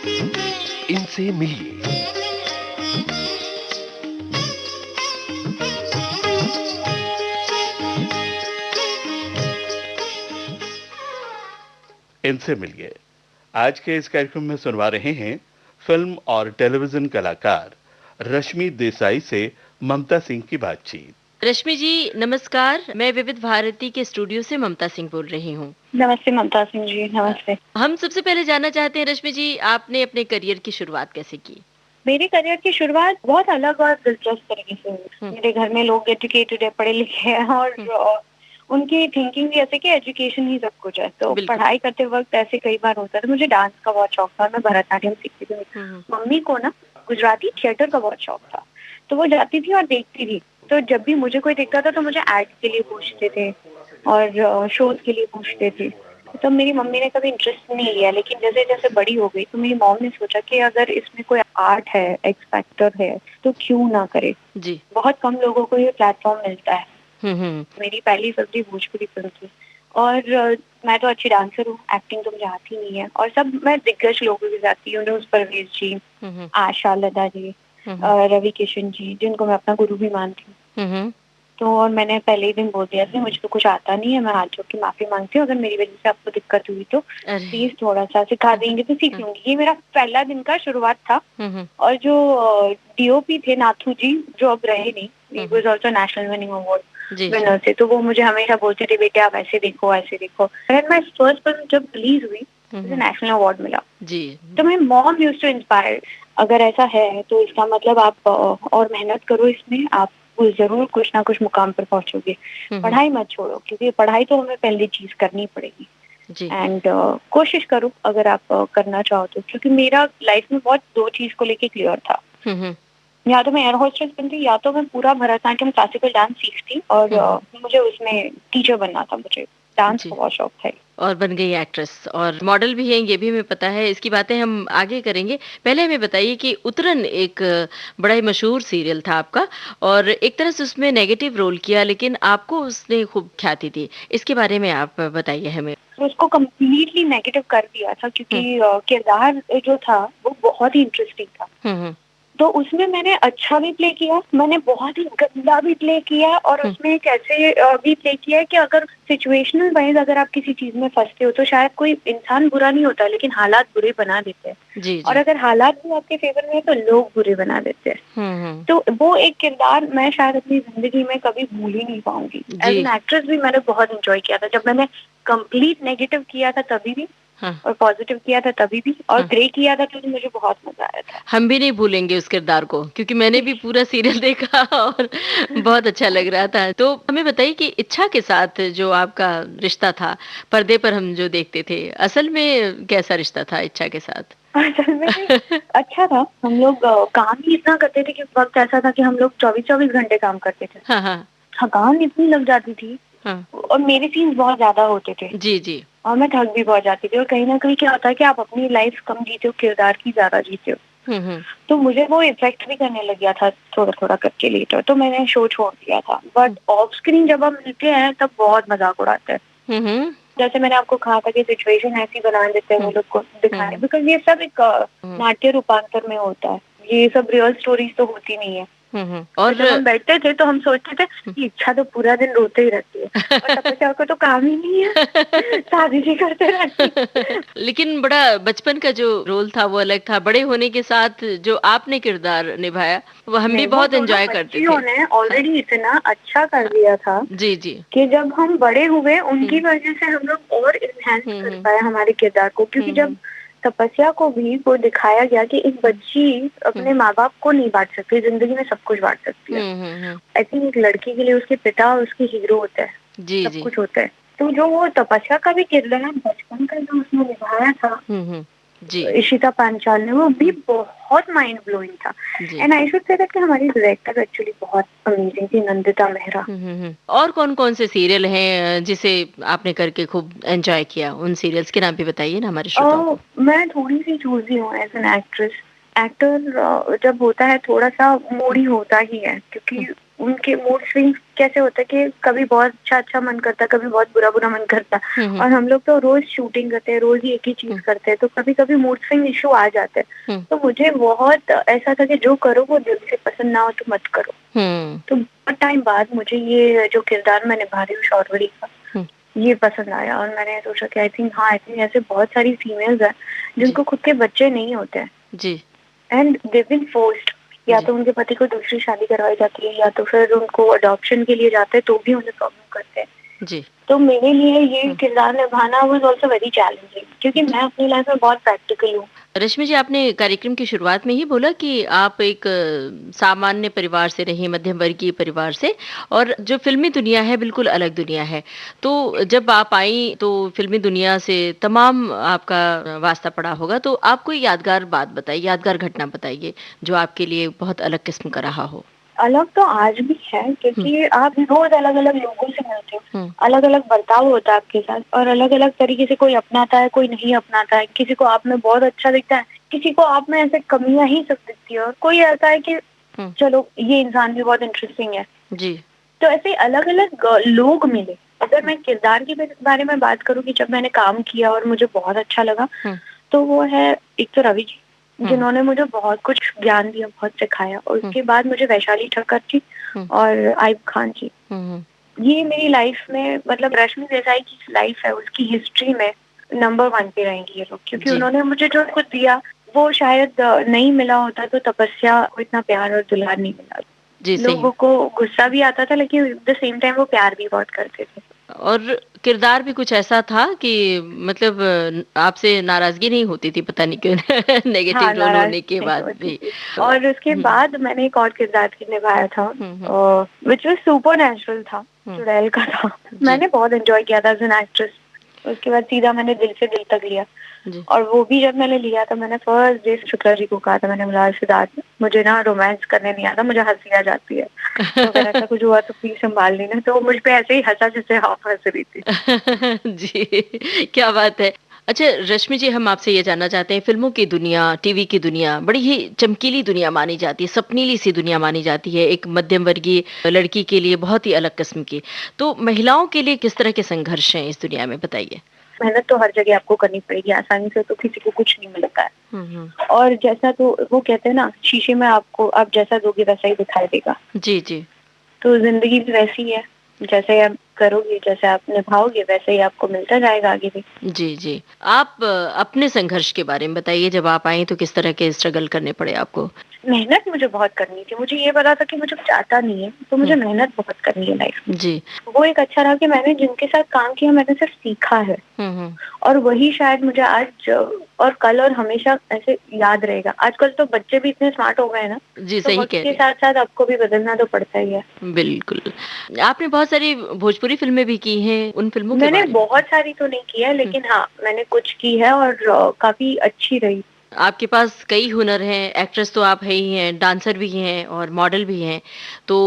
इनसे मिलिए। इनसे मिलिए। आज के इस कार्यक्रम में सुनवा रहे हैं फिल्म और टेलीविजन कलाकार रश्मि देसाई से ममता सिंह की बातचीत। रश्मि जी नमस्कार, मैं विविध भारती के स्टूडियो से ममता सिंह बोल रही हूँ। नमस्ते ममता सिंह जी, अ, नमस्ते। हम सबसे पहले जानना चाहते हैं रश्मि जी, आपने अपने करियर की शुरुआत कैसे की? मेरे करियर की शुरुआत बहुत अलग और दिलचस्प तरीके से हुई। हुँ, मेरे घर में लोग एजुकेटेड है, पढ़े लिखे हैं और हुँ, उनकी थिंकिंग भी ऐसे कि एजुकेशन ही सब कुछ है। तो बिल्कुल। पढ़ाई करते वक़्त ऐसे कई बार होता था। मुझे डांस का बहुत शौक था और मैं भरतनाट्यम सीखती थी। हुँ, हुँ, मम्मी को ना गुजराती थिएटर का बहुत शौक था। तो वो जाती थी और देखती थी। तो जब भी मुझे कोई दिखता था तो मुझे एड्स के लिए पूछते थे और शोज़ के लिए पूछते थे। तब मेरी मम्मी ने कभी इंटरेस्ट नहीं लिया, लेकिन जैसे-जैसे बड़ी हो गई तो मेरी मॉम ने सोचा कि अगर इसमें कोई आर्ट है, एक्स फैक्टर है, तो क्यों ना करे? जी। बहुत कम लोगों को ये प्लेटफ़ॉर्म मिलता है। हुँ, हुँ, मेरी पहली फिल्म थी भोजपुरी फिल्म थी और मैं तो अच्छी डांसर हूँ, एक्टिंग तो मुझे आती नहीं है और सब मैं दिग्गज लोगों के साथ थी, यूनुस परवेज़ जी, हुँ, हुँ, आशा लता जी, हुँ, हुँ, रवि किशन जी, जिनको मैं अपना गुरु भी मानती हूँ। हुँ, हुँ। तो और मैंने पहले ही दिन बोल दिया था मुझे तो कुछ आता नहीं है, मैं हाथ जोड़ के माफ़ी माँगती हूँ, अगर मेरी वज़ह से आपको दिक्कत हुई तो अरे! प्लीज़ थोड़ा-सा सिखा हुँ, हुँ, देंगे तो सीख हुँ, लूँगी। ये मेरा पहला दिन का शुरुआत था हुँ, हुँ, और जो डीओपी थे नाथू जी, जो अब रहे नहीं, he um, um. Was also national winning award जी, जी, विनर थे, तो वो मुझे हमेशा बोलते थे, "बेटे आप ऐसे देखो, ऐसे देखो।" एंड माय फर्स्ट फिल्म जब रिलीज़ हुई, हुँ, मुझे हुँ। नेशनल अवार्ड मिला। जी, तो my mom used to inspire, अगर ऐसा है तो इसका मतलब आप और मेहनत करो इसमें, आप ज़रूर कुछ ना कुछ मुकाम पर पहुँचोगे। हुँ, हुँ, पढ़ाई मत छोड़ो क्योंकि पढ़ाई तो हमें पहली चीज़ करनी पड़ेगी जी, एंड कोशिश करो अगर आप करना चाहो तो। क्योंकि मेरा लाइफ में बहुत 2 चीज़ को लेके क्लियर था। हुँ, हुँ, या तो मैं एयर होस्टेस बनती या तो मैं पूरा भरतनाट्यम क्लासिकल डांस सीखती और हुँ, हुँ, मुझे उसमें टीचर बनना था मुझे। डांस का जी। बहुत शौक था। और बन गई एक्ट्रेस और मॉडल भी हैं, ये भी हमें पता है। इसकी बातें हम आगे करेंगे। पहले हमें बताइए कि उतरन एक बड़ा ही मशहूर सीरियल था आपका और एक तरह से उसमें नेगेटिव रोल किया, लेकिन आपको उसने खूब ख्याति दी। इसके बारे में आप बताइए हमें? तो उसको कंप्लीटली नेगेटिव कर दिया था हुँ, क्योंकि किरदार जो था वो बहुत ही इंटरेस्टिंग था। हुँ, हुँ, तो उसमें मैंने अच्छा भी प्ले किया, मैंने बहुत ही गंदा भी प्ले किया और हुँ, उसमें एक ऐसे भी प्ले किया है कि अगर सिचुएशनल वाइज़ अगर आप किसी चीज़ में फँसते हो तो शायद कोई इंसान बुरा नहीं होता लेकिन हालात बुरे बना देते हैं। जी, और जी। अगर हालात भी आपके फ़ेवर में है तो लोग बुरे बना देते हैं। हुँ, हुँ, तो वो एक किरदार मैं शायद अपनी ज़िंदगी में कभी भूल ही नहीं पाऊँगी। जी। एज़ एन एक्ट्रेस भी मैंने बहुत एन्जॉय किया था। जब मैंने कंप्लीट नेगेटिव किया था तभी भी हाँ, और पॉज़िटिव किया था तभी भी और हाँ। ग्रे किया था तो मुझे बहुत मज़ा आया था। हम भी नहीं भूलेंगे उस किरदार को क्योंकि मैंने भी पूरा सीरियल देखा और बहुत अच्छा लग रहा था। तो हमें बताइए कि इच्छा के साथ जो आपका रिश्ता था, पर्दे पर हम जो देखते थे, असल में कैसा रिश्ता था इच्छा के साथ? असल में अच्छा था। हम लोग काम ही इतना करते थे कि वक़्त ऐसा था कि हम लोग 24-24 घंटे काम करते थे। हाँ, हाँ, थकान इतनी लग जाती थी हाँ। और मेरे सीन्स बहुत ज़्यादा होते थे जी, जी। और मैं थक भी बहुत जाती थी और कहीं न कहीं क्या होता है कि आप अपनी लाइफ़ कम जीते हो, किरदार की ज़्यादा जीते हो। हुँ, हुँ। तो मुझे वो इफ़ेक्ट भी करने लग गया था थोड़ा-थोड़ा करके लेटर, तो मैंने शो छोड़ दिया था। हुँ, बट ऑफ स्क्रीन जब हम मिलते हैं तब बहुत मज़ाक उड़ाते हैं। हुँ, हुँ, जैसे मैंने आपको कहा था कि सिचुएशन ऐसी बना देते हैं वो हुँ, लोग को हुँ, दिखाने, हुँ, बिकॉज़ ये सब एक हुँ, नाट्य रूपांतर में होता है। ये सब रियल स्टोरीज़ तो होती नहीं है। हुँ, हुँ। तो और जब हम बैठते थे तो हम सोचते थे कि इच्छा तो पूरा दिन रोते ही रहती है और तपस्या को तो काम ही नहीं है, शादी ही करते रहती है। लेकिन बड़ा बचपन का जो रोल था वो अलग था। बड़े होने के साथ जो आपने किरदार निभाया, वो हम भी नहीं, वो बहुत दोनों एन्जॉय करते बच्चियों थे। ने हाँ, ऑलरेडी इतना अच्छा कर हाँ। दिया था जी, जी। कि जब हम बड़े हुए उनकी हुँ, वजह से हम लोग और एनहांस हुँ, कर हुँ, पाए हमारे किरदार को, क्योंकि हुँ, जब हुँ, तपस्या को भी वो दिखाया गया कि एक हुँ, बच्ची हुँ, अपने माँ-बाप को नहीं बाँट सकती, ज़िंदगी में सब कुछ बाँट सकती है। हुँ, हुँ, हुँ। आई थिंक एक लड़की के लिए उसके पिता उसके हीरो होता है, जी, सब जी। कुछ होता है। तो जो वो तपस्या का भी किरदार बचपन का जो उसने निभाया था हुँ, हुँ। जी। इशिता पांचाल ने, वो भी हुँ, बहुत माइंड ब्लोइंग था। जी। And I should say that कि हमारी डायरेक्टर एक्चुअली बहुत अमेजिंग थी, नंदिता मेहरा। हुँ, हुँ, हुँ। और कौन-कौन से सीरियल हैं जिसे आपने करके खूब एन्जॉय किया? उन सीरियल्स के नाम भी बताइए ना हमारे श्रोताओं को। मैं थोड़ी-सी चूज़ी हूँ एज़ एन एक्ट्रेस। एक्टर जब होता है थोड़ा-सा हुँ, मूडी होता ही है, क्योंकि हुँ, उनके मूड स्विंग्स कैसे होता है कि कभी बहुत अच्छा मन करता है, कभी बहुत बुरा मन करता है। हुँ, और हम लोग तो रोज शूटिंग करते हैं, रोज ही एक ही चीज करते हैं, तो कभी कभी मूड स्विंग इशू आ जाते हैं। हुँ, तो मुझे बहुत ऐसा था कि जो करो वो दिल से पसंद ना हो तो मत करो। हुँ, तो बहुत टाइम बाद मुझे ये जो किरदार मैं निभा रही हूँ शौर्वरी का, हुँ, ये पसंद आया और मैंने सोचा कि आई थिंक ऐसे बहुत सारी फीमेल्स हैं जी, जिनको खुद के बच्चे नहीं होते हैं जी, एंड दे बीन फोर्स्ड, या जी, तो उनके पति को दूसरी शादी करवाई जाती है या तो फिर उनको अडॉप्शन के लिए जाते हैं तो भी उन्हें प्रॉब्लम करते हैं। जी, तो मेरे लिए ये हुँ, किरदार निभाना वाज आल्सो वेरी चैलेंजिंग क्योंकि जी। मैं अपनी लाइफ में बहुत प्रैक्टिकल हूँ। रश्मि जी, आपने कार्यक्रम की शुरुआत में ही बोला कि आप एक सामान्य परिवार से रही, मध्यम वर्गीय परिवार से, और जो फ़िल्मी दुनिया है, बिल्कुल अलग दुनिया है। तो जब आप आईं, तो फ़िल्मी दुनिया से तमाम आपका वास्ता पड़ा होगा, तो आप कोई यादगार बात बताइए, यादगार घटना बताइए, जो आपके लिए बहुत अलग किस्म का रहा हो? अलग तो आज भी है हुँ, क्योंकि आप रोज अलग-अलग लोगों से मिलते हो, हुँ, अलग-अलग बर्ताव होता है आपके साथ और अलग-अलग तरीके से कोई अपनाता है, कोई नहीं अपनाता है, किसी को आप में बहुत अच्छा दिखता है, किसी को आप में ऐसे कमियां ही सब दिखती है और कोई ऐसा है कि हुँ, चलो ये इंसान भी बहुत इंटरेस्टिंग है। जी, तो ऐसे अलग-अलग लोग मिले। अगर मैं किरदार के बारे में बात करूँ कि जब मैंने काम किया और मुझे बहुत अच्छा लगा, हुँ, तो वो है एक तो रवि जी, हुँ, जिन्होंने मुझे बहुत कुछ ज्ञान दिया, बहुत सिखाया और हुँ, उसके बाद मुझे वैशाली ठक्कर जी हुँ, और आयुब खान जी। हुँ, हुँ, ये मेरी लाइफ में मतलब रश्मि देसाई की लाइफ है, उसकी हिस्ट्री में नंबर 1 पे रहेंगी ये लोग क्योंकि जी, उन्होंने मुझे जो कुछ दिया, वो शायद नहीं मिला होता तो तपस्या को इतना प्यार और दुलार नहीं मिला। जी, सही है। लोगों को गुस्सा भी आता था लेकिन एट द सेम टाइम वो प्यार भी बहुत करते थे। और किरदार भी कुछ ऐसा था कि मतलब आपसे नाराज़गी नहीं होती थी, पता नहीं क्यों नेगेटिव हाँ, रोल नाराज़ होने के नहीं बाद होती भी। थी और उसके हुँ, बाद मैंने एक और किरदार निभाया था हुँ, हुँ, व्हिच वाज़ सुपरनैचुरल था, हुँ, चुड़ैल का था। जी, मैंने बहुत एन्जॉय किया था एज़ एन एक्ट्रेस। उसके बाद सीधा मैंने दिल से दिल तक लिया जी। और वो भी जब मैंने लिया था मैंने फर्स्ट डे शुक्ला जी को कहा था, मैंने बोला सिद्धार्थ मुझे ना रोमांस करने नहीं आता, मुझे हँसी आ जाती है। तो अगर ऐसा कुछ हुआ तो प्लीज़ सँभाल लेना। तो वो मुझ पे ऐसे ही हँसा जैसे आप हँस रही थी। जी, क्या बात है। अच्छा रश्मि जी, हम आपसे ये जानना चाहते हैं, फ़िल्मों की दुनिया, टीवी की दुनिया बड़ी ही चमकीली दुनिया मानी जाती है, सपनीली सी दुनिया मानी जाती है, एक मध्यम वर्गीय लड़की के लिए बहुत ही अलग किस्म की। तो महिलाओं के लिए किस तरह के संघर्ष हैं इस दुनिया में, बताइए? मेहनत तो हर जगह आपको करनी पड़ेगी, आसानी से तो किसी को कुछ नहीं मिलता है। हुँ, हुँ। और जैसा तो वो कहते हैं ना, शीशे में आपको आप जैसा दोगे वैसा ही दिखाई देगा। जी, जी। तो ज़िंदगी भी वैसी ही है, जैसे आप करोगे, जैसे आप निभाओगे वैसे ही आपको मिलता जाएगा आगे भी। जी, जी। आप अपने संघर्ष के बारे में बताइए, जब आप आईं तो किस तरह के स्ट्रगल करने पड़े आपको? मेहनत मुझे बहुत करनी थी, मुझे ये पता था कि मुझे कुछ आता नहीं है, तो मुझे हुँ, मेहनत बहुत करनी है लाइफ में। जी। वो एक अच्छा रहा कि मैंने जिनके साथ काम किया मैंने सिर्फ सीखा है। हुँ, हुँ। और वही शायद मुझे आज और कल और हमेशा ऐसे याद रहेगा। आजकल तो बच्चे भी इतने स्मार्ट हो गए हैं ना, जी, तो सही वक़्त कह के रही हैं। साथ-साथ आपको भी बदलना तो पड़ता ही है। बिल्कुल। आपने बहुत सारी भोजपुरी फ़िल्में भी की हैं, उन फ़िल्मों के मैंने बारे में बहुत बताइए? सारी तो नहीं की है हुँ। लेकिन हाँ, मैंने कुछ की है और काफ़ी अच्छी रही। आपके पास कई हुनर हैं, एक्ट्रेस तो आप हैं ही हैं, डांसर भी हैं और मॉडल भी हैं। तो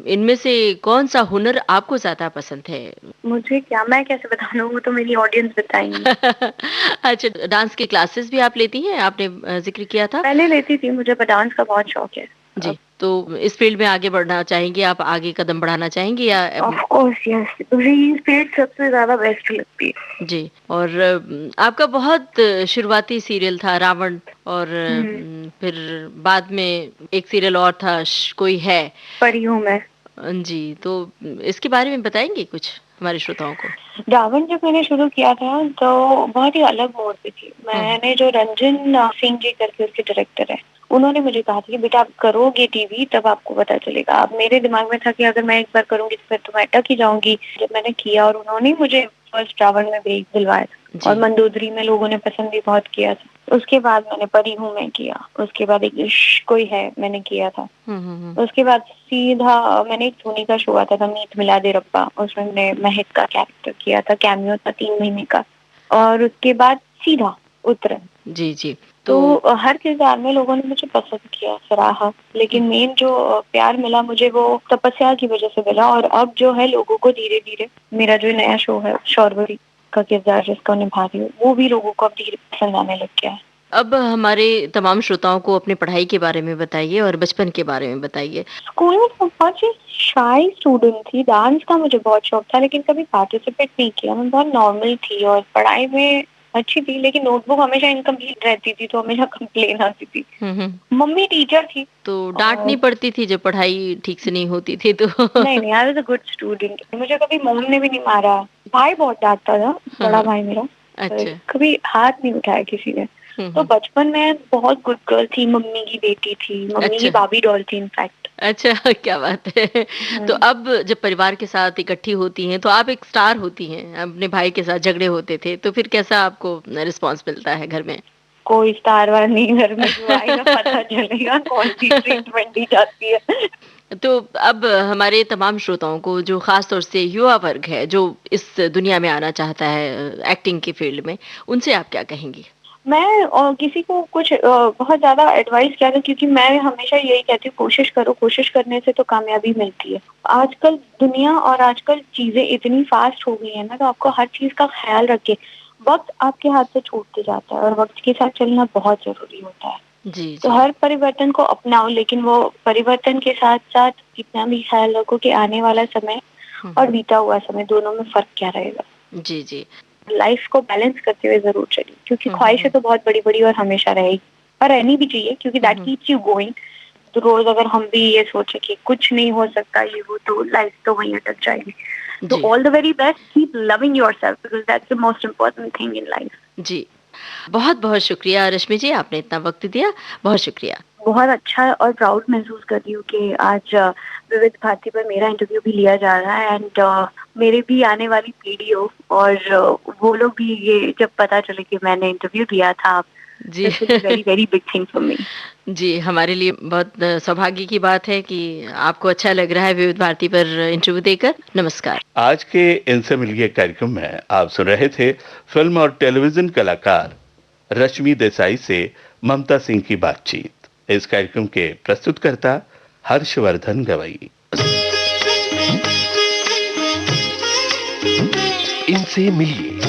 इनमें से कौन-सा हुनर आपको ज़्यादा पसंद है? मुझे क्या मैं कैसे बताऊँ वो तो मेरी ऑडियंस बताएँगी। अच्छा, डांस के क्लासेस भी आप लेती हैं? आपने ज़िक्र किया था। पहले लेती थी, मुझे डांस का बहुत शौक है। जी, तो इस फ़ील्ड में आगे बढ़ना चाहेंगी आप, आगे कदम बढ़ाना चाहेंगी या ऑफ कोर्स यस, मुझे ये स्टेज सबसे ज़्यादा बेस्ट लगती है। जी। और आपका बहुत शुरुआती सीरियल था रावण, और हुँ, फिर बाद में एक सीरियल और था कोई है। परी हूँ मैं। जी, तो इसके बारे में बताएँगे कुछ हमारे श्रोताओं को? रावण जब मैंने शुरू किया था तो बहुत ही अलग मोड पे थी। हुँ, हुँ। मैंने जो रंजन सिंह जी करके उसके डायरेक्टर हैं, उन्होंने मुझे कहा था कि बेटा आप करोगे टीवी तब आपको पता चलेगा। अब मेरे दिमाग में था कि अगर मैं एक बार करूँगी तो फिर तो मैं अटक ही जाऊँगी। जब मैंने किया और उन्होंने मुझे फर्स्ट रावण में ब्रेक दिलवाया था और जी। मंदोदरी में लोगों ने पसंद भी बहुत किया था। उसके बाद मैंने परी हूँ मैं किया, उसके बाद एक इश्क कोई है मैंने किया था। हुँ, हुँ, हुँ। उसके बाद सीधा मैंने एक सोनी का शो आता था मीत मिला दे रब्बा, उसमें मैंने महक का कैरेक्टर किया था, कैमियो था 3 महीने का और उसके बाद सीधा उतरन। जी, जी। तो तो हर किरदार में लोगों ने मुझे पसंद किया, सराहा, हुँ, लेकिन मेन जो प्यार मिला मुझे वो तपस्या की वजह से मिला और अब जो है लोगों को धीरे-धीरे मेरा जो नया शो है शौर्वरी का किरदार जिसको निभा रही हूँ, वो भी लोगों को अब धीरे पसंद आने लग गया है। अब हमारे तमाम श्रोताओं को अपनी पढ़ाई के बारे में बताइए और बचपन के बारे में बताइए। स्कूल में मैं बहुत ही शाय स्टूडेंट थी, डांस का मुझे बहुत शौक था लेकिन कभी पार्टिसिपेट नहीं किया। मैं बहुत नॉर्मल थी और पढ़ाई में अच्छी थी लेकिन नोटबुक हमेशा इनकम्प्लीट रहती थी तो हमेशा कंप्लेन आती थी। मम्मी टीचर थी तो डांट नहीं और पड़ती थी जब पढ़ाई ठीक से नहीं होती थी तो? नहीं, I was a good student. मुझे कभी मॉम ने भी नहीं मारा। भाई बहुत डाँटता था, बड़ा हाँ, भाई मेरा, पर अच्छा। कभी हाथ नहीं उठाया किसी ने। तो बचपन में बहुत गुड गर्ल थी, मम्मी की बेटी थी, मम्मी की अच्छा, बार्बी डॉल थी इनफैक्ट। अच्छा क्या बात है। तो हुँ। अब जब परिवार के साथ इकट्ठी होती हैं, तो आप एक स्टार होती हैं, अपने भाई के साथ झगड़े होते थे, तो फिर कैसा आपको रिस्पॉन्स मिलता है घर में? कोई स्टार वार नहीं घर में, जो आएगा पता चलेगा कौन-सी ट्रीटमेंट दी जाती है। तो अब हमारे तमाम श्रोताओं को जो ख़ास तौर से युवा वर्ग है, जो इस दुनिया में आना चाहता है एक्टिंग की फ़ील्ड में, उनसे आप क्या कहेंगी? मैं किसी को कुछ बहुत ज़्यादा एडवाइस क्या दूँ क्योंकि मैं हमेशा यही कहती हूँ कोशिश करो, कोशिश करने से तो कामयाबी मिलती है। आजकल दुनिया और आजकल चीज़ें इतनी फ़ास्ट हो गई हैं ना तो आपको हर चीज़ का ख़्याल रखें। वक़्त आपके हाथ से छूटते जाता है और वक़्त के साथ चलना बहुत ज़रूरी होता है। जी, तो जी। हर परिवर्तन को अपनाओ लेकिन वो परिवर्तन के साथ-साथ इतना भी ख़्याल रखो कि आने वाला समय हुँ, और हुँ। बीता हुआ समय दोनों में फ़र्क क्या रहेगा। जी, जी। लाइफ को बैलेंस करते हुए ज़रूर चलिए क्योंकि हुँ, हुँ, ख्वाहिशें हुँ। तो बहुत बड़ी-बड़ी और हमेशा रहेगी और रहनी भी चाहिए क्योंकि um, that um. Keeps you going. तो रोज़ अगर हम भी ये सोचे कि कुछ नहीं हो सकता ये वो तो लाइफ तो वहीं अटक जाएगी। तो जी, all the very best, keep loving yourself because that's the most important thing in life. जी। बहुत-बहुत शुक्रिया रश्मि जी, आपने इतना वक़्त दिया, बहुत शुक्रिया। बहुत अच्छा और प्राउड महसूस कर रही हूँ कि आज विविध भारती पर मेरा इंटरव्यू भी लिया जा रहा है एंड मेरे भी आने वाली पीढ़ी हो और वो लोग भी ये जब पता चले कि मैंने इंटरव्यू दिया था, जी। This will be very very big thing for me. जी, हमारे लिए बहुत सौभाग्य की बात है कि आपको अच्छा लग रहा है विविध भारती पर इंटरव्यू देकर। नमस्कार। आज के इनसे मिलिए कार्यक्रम में आप सुन रहे थे फिल्म और टेलीविजन कलाकार रश्मि देसाई से ममता सिंह की बातचीत। इस कार्यक्रम के प्रस्तुतकर्ता हर्षवर्धन गवई। इनसे मिलिए